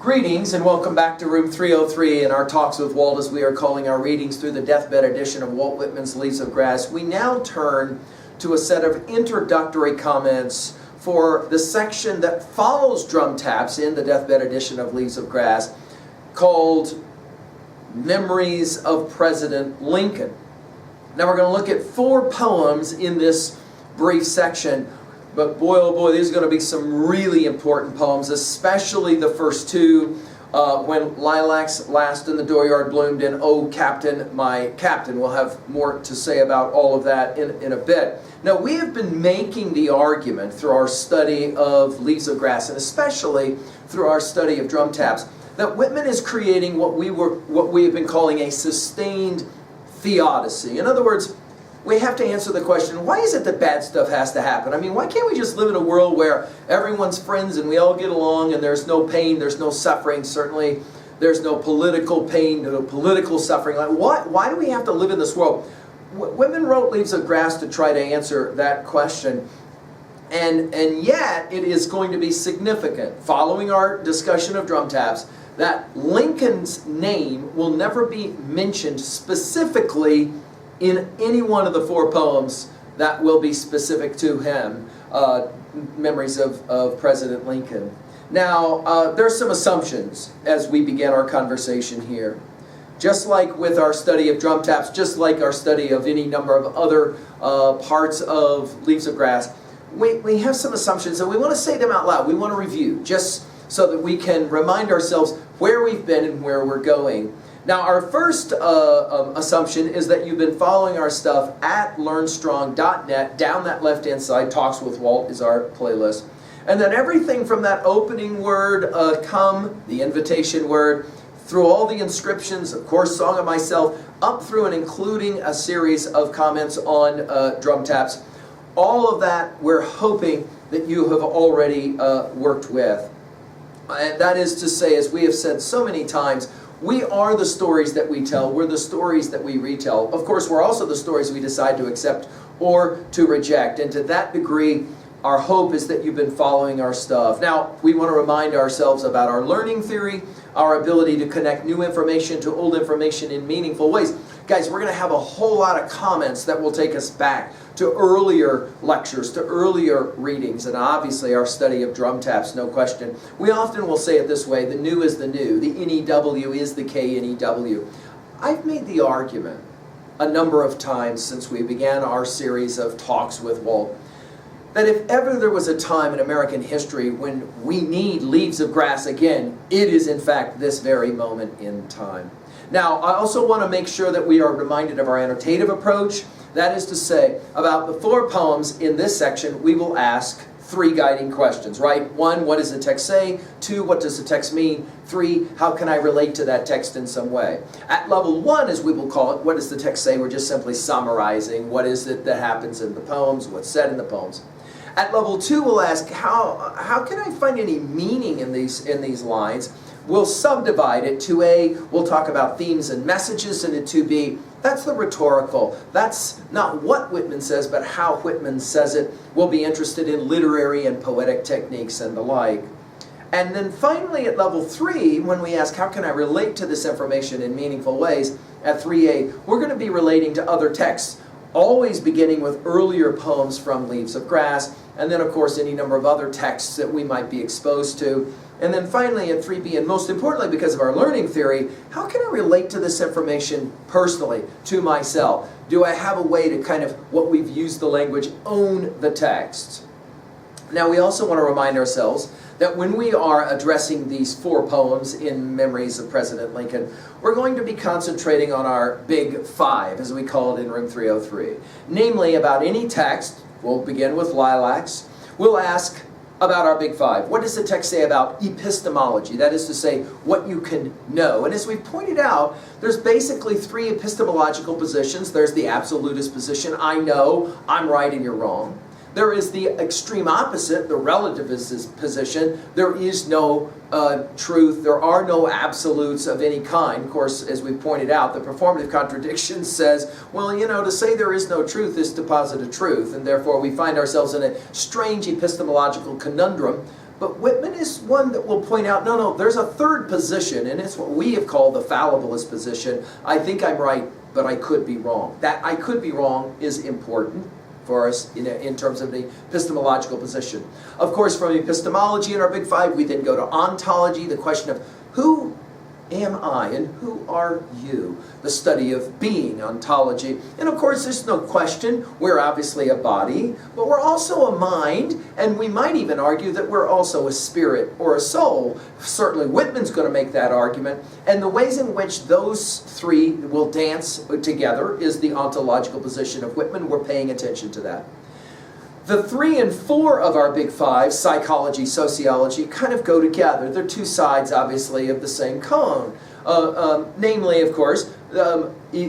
Greetings and welcome back to room 303 in our Talks with Walt, as we are calling our readings through the deathbed edition of Walt Whitman's Leaves of Grass. We now turn to a set of introductory comments for the section that follows drum taps in the deathbed edition of Leaves of Grass, called Memories of President Lincoln. Now we're going to look at 4 poems in this brief section. But boy, oh boy, these are going to be some really important poems, especially the first 2, when lilacs last and the dooryard bloomed, and oh, Captain, my Captain. We'll have more to say about all of that in a bit. Now, we have been making the argument through our study of Leaves of Grass, and especially through our study of drum taps, that Whitman is creating what we have been calling a sustained theodicy. In other words, we have to answer the question, why is it that bad stuff has to happen? I mean, why can't we just live in a world where everyone's friends and we all get along and there's no pain, there's no suffering, certainly there's no political pain, no political suffering. Like, why do we have to live in this world? Whitman wrote Leaves of Grass to try to answer that question, and yet it is going to be significant, following our discussion of drum taps, that Lincoln's name will never be mentioned specifically in any one of the 4 poems that will be specific to him, Memories of President Lincoln. Now, there's some assumptions as we begin our conversation here. Just like with our study of drum taps, just like our study of any number of other parts of Leaves of Grass, we have some assumptions, and we want to say them out loud. We want to review, just so that we can remind ourselves where we've been and where we're going. Now, our first assumption is that you've been following our stuff at learnstrong.net. Down that left-hand side, Talks with Walt is our playlist. And then everything from that opening word, come, the invitation word, through all the inscriptions, of course, Song of Myself, up through and including a series of comments on drum taps. All of that we're hoping that you have already worked with. And that is to say, as we have said so many times, we are the stories that we tell. We're the stories that we retell. Of course, we're also the stories we decide to accept or to reject. And to that degree, our hope is that you've been following our stuff. Now, we want to remind ourselves about our learning theory, our ability to connect new information to old information in meaningful ways. Guys, we're going to have a whole lot of comments that will take us back to earlier lectures, to earlier readings, and obviously our study of drum taps, no question. We often will say it this way, the new is the new, the NEW is the KNEW. I've made the argument a number of times since we began our series of Talks with Walt, that if ever there was a time in American history when we need Leaves of Grass again, it is in fact this very moment in time. Now, I also want to make sure that we are reminded of our annotative approach. That is to say, about the 4 poems in this section, we will ask 3 guiding questions, right? 1, what does the text say? 2, what does the text mean? 3, how can I relate to that text in some way? At level 1, as we will call it, what does the text say? We're just simply summarizing what is it that happens in the poems, what's said in the poems. At level 2, we'll ask, how can I find any meaning in these lines? We'll subdivide it to A, we'll talk about themes and messages, and to B, that's the rhetorical. That's not what Whitman says, but how Whitman says it. We'll be interested in literary and poetic techniques and the like. And then finally at level 3, when we ask, how can I relate to this information in meaningful ways? At 3A, we're going to be relating to other texts, always beginning with earlier poems from Leaves of Grass, and then of course any number of other texts that we might be exposed to. And then finally at 3B, and most importantly because of our learning theory, how can I relate to this information personally, to myself? Do I have a way to kind of, what we've used the language, own the text? Now we also want to remind ourselves that when we are addressing these 4 poems in Memories of President Lincoln, we're going to be concentrating on our big 5, as we call it in room 303. Namely, about any text, we'll begin with lilacs, we'll ask about our big 5. What does the text say about epistemology? That is to say, what you can know. And as we pointed out, there's basically 3 epistemological positions. There's the absolutist position, I know, I'm right and you're wrong. There is the extreme opposite, the relativist position. There is no truth. There are no absolutes of any kind. Of course, as we pointed out, the performative contradiction says, well, you know, to say there is no truth is to posit a truth. And therefore, we find ourselves in a strange epistemological conundrum But Whitman is one that will point out, no, there's a third position, and it's what we have called the fallibilist position. I think I'm right, but I could be wrong. That I could be wrong is important for us in terms of the epistemological position. Of course, from epistemology in our big five, we then go to ontology, the question of who am I and who are you? The study of being, ontology. And of course, there's no question, we're obviously a body, but we're also a mind, and we might even argue that we're also a spirit or a soul. Certainly Whitman's going to make that argument. And the ways in which those three will dance together is the ontological position of Whitman. We're paying attention to that. The 3 and 4 of our big five, psychology, sociology, kind of go together. They're two sides, obviously, of the same cone. Namely, of course,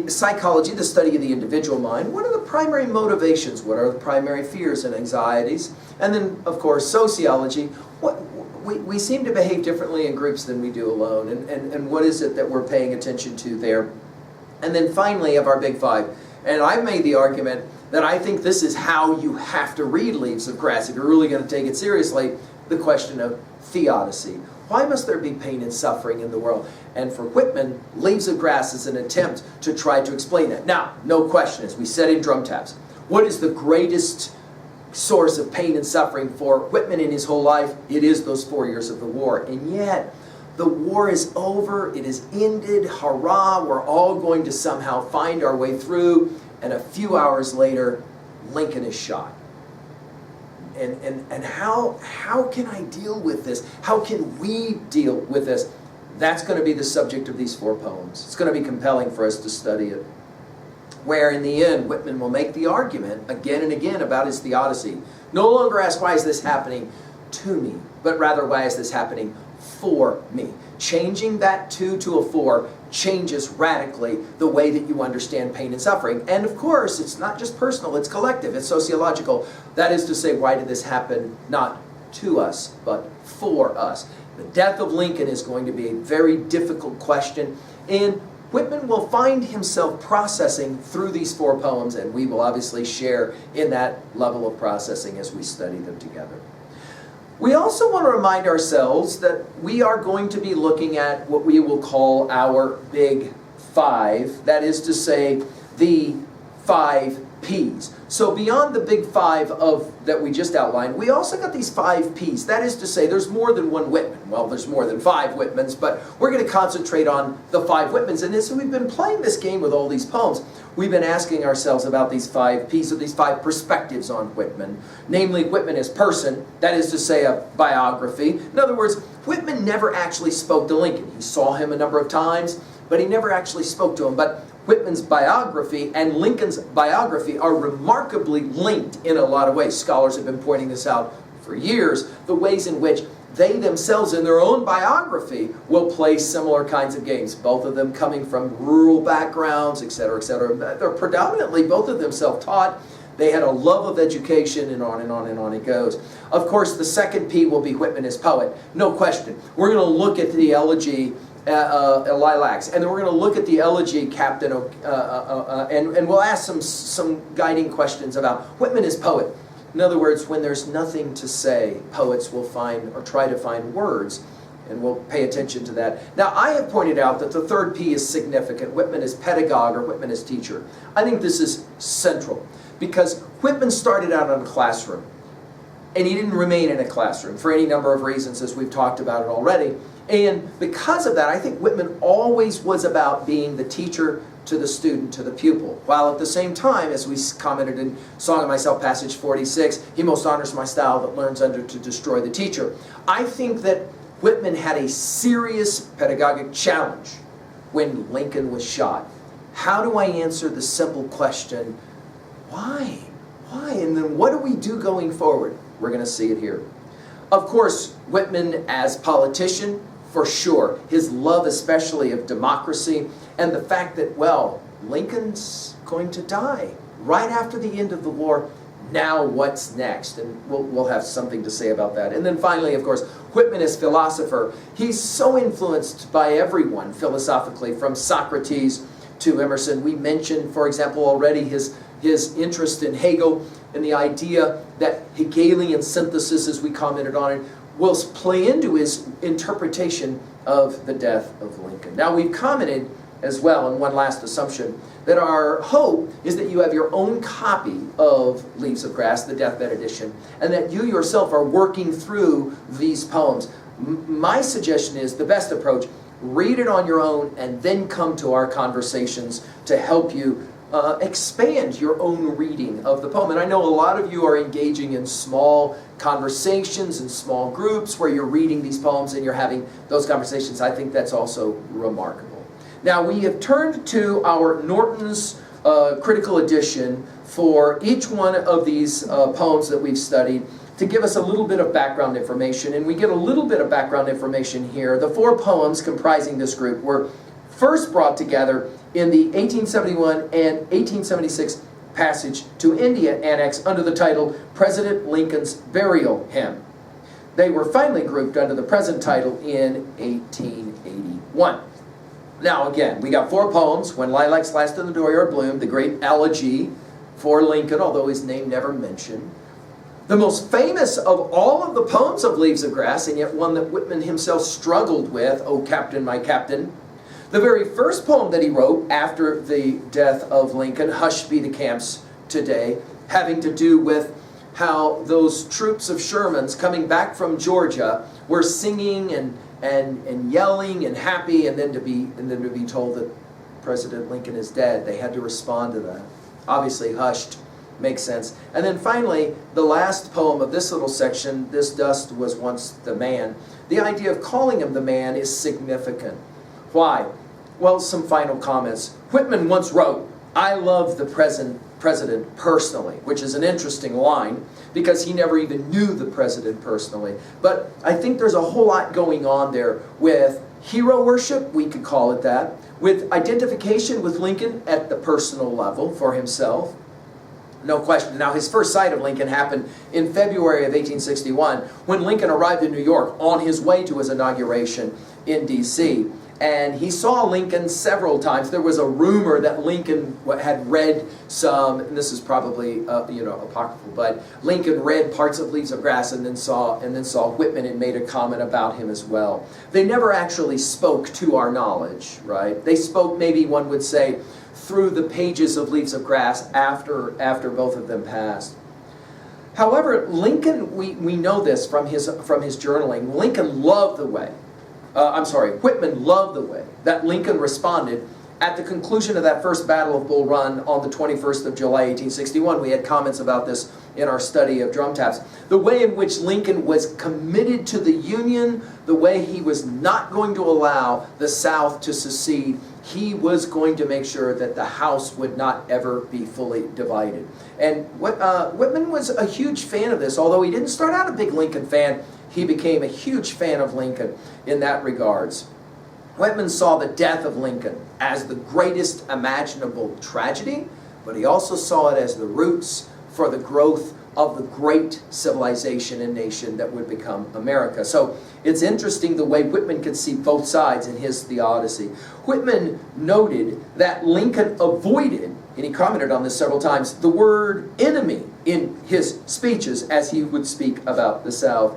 psychology, the study of the individual mind. What are the primary motivations? What are the primary fears and anxieties? And then, of course, sociology. We seem to behave differently in groups than we do alone. And what is it that we're paying attention to there? And then finally, of our big five, and I've made the argument that I think this is how you have to read Leaves of Grass if you're really going to take it seriously, the question of theodicy. Why must there be pain and suffering in the world? And for Whitman, Leaves of Grass is an attempt to try to explain that. Now, no question, as we said in Drum Taps, what is the greatest source of pain and suffering for Whitman in his whole life? It is those 4 years of the war. And yet, the war is over, it is ended, hurrah, we're all going to somehow find our way through. And a few hours later, Lincoln is shot. And how can I deal with this? How can we deal with this? That's going to be the subject of these 4 poems. It's going to be compelling for us to study it. Where in the end, Whitman will make the argument again and again about his theodicy. No longer ask, why is this happening to me? But rather, why is this happening for me? Changing that 2 to a 4 changes radically the way that you understand pain and suffering. And of course, it's not just personal, it's collective, it's sociological. That is to say, why did this happen not to us, but for us? The death of Lincoln is going to be a very difficult question, and Whitman will find himself processing through these 4 poems, and we will obviously share in that level of processing as we study them together. We also want to remind ourselves that we are going to be looking at what we will call our big five. That is to say, the 5 P's. So beyond the big 5 that we just outlined, we also got these 5 P's. That is to say, there's more than one Whitman. Well, there's more than 5 Whitmans, but we're going to concentrate on the 5 Whitmans. And as we've been playing this game with all these poems, we've been asking ourselves about these 5 P's, or these 5 perspectives on Whitman. Namely, Whitman as person, that is to say, a biography. In other words, Whitman never actually spoke to Lincoln. He saw him a number of times, but he never actually spoke to him. But Whitman's biography and Lincoln's biography are remarkably linked in a lot of ways. Scholars have been pointing this out for years, the ways in which they themselves in their own biography will play similar kinds of games, both of them coming from rural backgrounds, etc., etc. They're predominantly, both of them self-taught. They had a love of education, and on and on and on it goes. Of course, the second P will be Whitman as poet. No question. We're going to look at the elegy Lilacs, and then we're going to look at the elegy Captain and we'll ask some guiding questions about Whitman as poet. In other words, when there's nothing to say, poets will find or try to find words, and we'll pay attention to that. Now, I have pointed out that the third P is significant. Whitman as pedagogue, or Whitman as teacher. I think this is central, because Whitman started out in a classroom, and he didn't remain in a classroom for any number of reasons, as we've talked about it already. And because of that, I think Whitman always was about being the teacher to the student, to the pupil, while at the same time, as we commented in Song of Myself, passage 46, he most honors my style that learns under to destroy the teacher. I think that Whitman had a serious pedagogic challenge when Lincoln was shot. How do I answer the simple question, why? Why? And then what do we do going forward? We're going to see it here. Of course, Whitman as politician, for sure. His love especially of democracy, and the fact that, well, Lincoln's going to die right after the end of the war. Now what's next? And we'll have something to say about that. And then finally, of course, Whitman as philosopher. He's so influenced by everyone philosophically, from Socrates to Emerson. We mentioned, for example, already his interest in Hegel and the idea that Hegelian synthesis, as we commented on it, will play into his interpretation of the death of Lincoln. Now, we've commented as well, and one last assumption, that our hope is that you have your own copy of Leaves of Grass, the Deathbed Edition, and that you yourself are working through these poems. My suggestion is the best approach: read it on your own and then come to our conversations to help you expand your own reading of the poem. And I know a lot of you are engaging in small conversations and small groups where you're reading these poems and you're having those conversations. I think that's also remarkable. Now, we have turned to our Norton's critical edition for each one of these poems that we've studied to give us a little bit of background information. And we get a little bit of background information here. The 4 poems comprising this group were first brought together in the 1871 and 1876 Passage to India Annex under the title President Lincoln's Burial Hymn. They were finally grouped under the present title in 1881. Now again, we got 4 poems: When Lilacs Last in the Dooryard Bloom, the great elegy for Lincoln, although his name never mentioned. The most famous of all of the poems of Leaves of Grass, and yet one that Whitman himself struggled with, "O Captain, My Captain." The very first poem that he wrote after the death of Lincoln, "Hushed Be the Camps Today," having to do with how those troops of Sherman's coming back from Georgia were singing and yelling and happy, and then to be told that President Lincoln is dead. They had to respond to that. Obviously, hushed makes sense. And then finally, the last poem of this little section, "This Dust Was Once the Man." The idea of calling him the man is significant. Why? Well, some final comments. Whitman once wrote, "I love the president personally," which is an interesting line because he never even knew the president personally. But I think there's a whole lot going on there with hero worship, we could call it that, with identification with Lincoln at the personal level for himself. No question. Now, his first sight of Lincoln happened in February of 1861 when Lincoln arrived in New York on his way to his inauguration in D.C. And he saw Lincoln several times. There was a rumor that Lincoln had read some, and this is probably apocryphal, but Lincoln read parts of Leaves of Grass and then saw Whitman and made a comment about him as well. They never actually spoke to our knowledge, right? They spoke, maybe one would say, through the pages of Leaves of Grass after both of them passed. However, Lincoln, we know this from his journaling. Lincoln loved the way. Whitman loved the way that Lincoln responded at the conclusion of that first Battle of Bull Run on the 21st of July, 1861. We had comments about this in our study of drum taps. The way in which Lincoln was committed to the Union, the way he was not going to allow the South to secede. He was going to make sure that the House would not ever be fully divided. And Whitman was a huge fan of this. Although he didn't start out a big Lincoln fan, he became a huge fan of Lincoln in that regards. Whitman saw the death of Lincoln as the greatest imaginable tragedy, but he also saw it as the roots for the growth of the great civilization and nation that would become America. So it's interesting the way Whitman could see both sides in his Theodicy. Whitman noted that Lincoln avoided, and he commented on this several times, the word enemy in his speeches as he would speak about the South.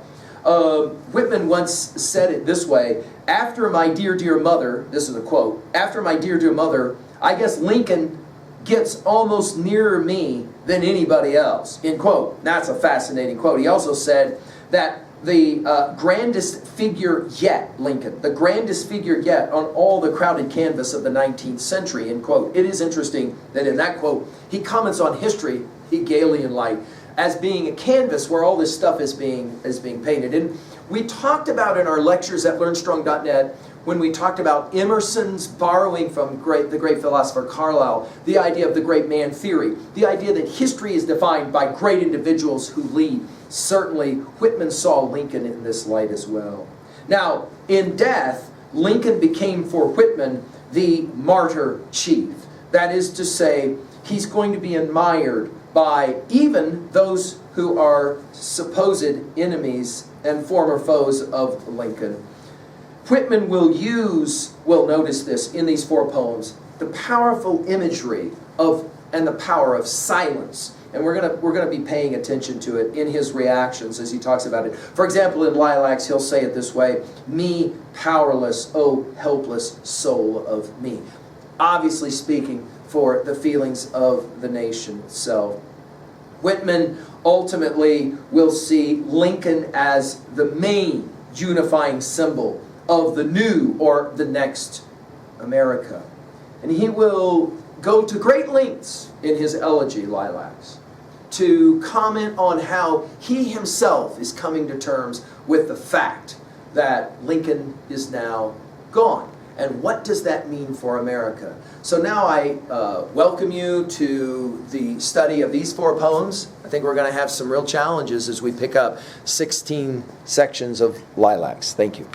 Whitman once said it this way: "After my dear, dear mother," this is a quote, "after my dear, dear mother, I guess Lincoln gets almost nearer me than anybody else," end quote. That's a fascinating quote. He also said that the grandest figure yet, Lincoln, the grandest figure yet on all the crowded canvas of the 19th century, end quote. It is interesting that in that quote, he comments on history, Hegelian light, as being a canvas where all this stuff is being painted. And we talked about in our lectures at learnstrong.net, when we talked about Emerson's borrowing from the great philosopher Carlyle, the idea of the great man theory, the idea that history is defined by great individuals who lead. Certainly, Whitman saw Lincoln in this light as well. Now, in death, Lincoln became for Whitman the martyr chief. That is to say, he's going to be admired by even those who are supposed enemies and former foes of Lincoln. Whitman will notice this in these 4 poems, the powerful imagery and the power of silence And we're gonna be paying attention to it in his reactions as he talks about it. For example, in Lilacs, he'll say it this way: "Me powerless, oh helpless soul of me." Obviously speaking for the feelings of the nation itself. Whitman ultimately will see Lincoln as the main unifying symbol of the new or the next America. And he will go to great lengths in his elegy, Lilacs, to comment on how he himself is coming to terms with the fact that Lincoln is now gone. And what does that mean for America? So now I welcome you to the study of these 4 poems. I think we're going to have some real challenges as we pick up 16 sections of Lilacs. Thank you.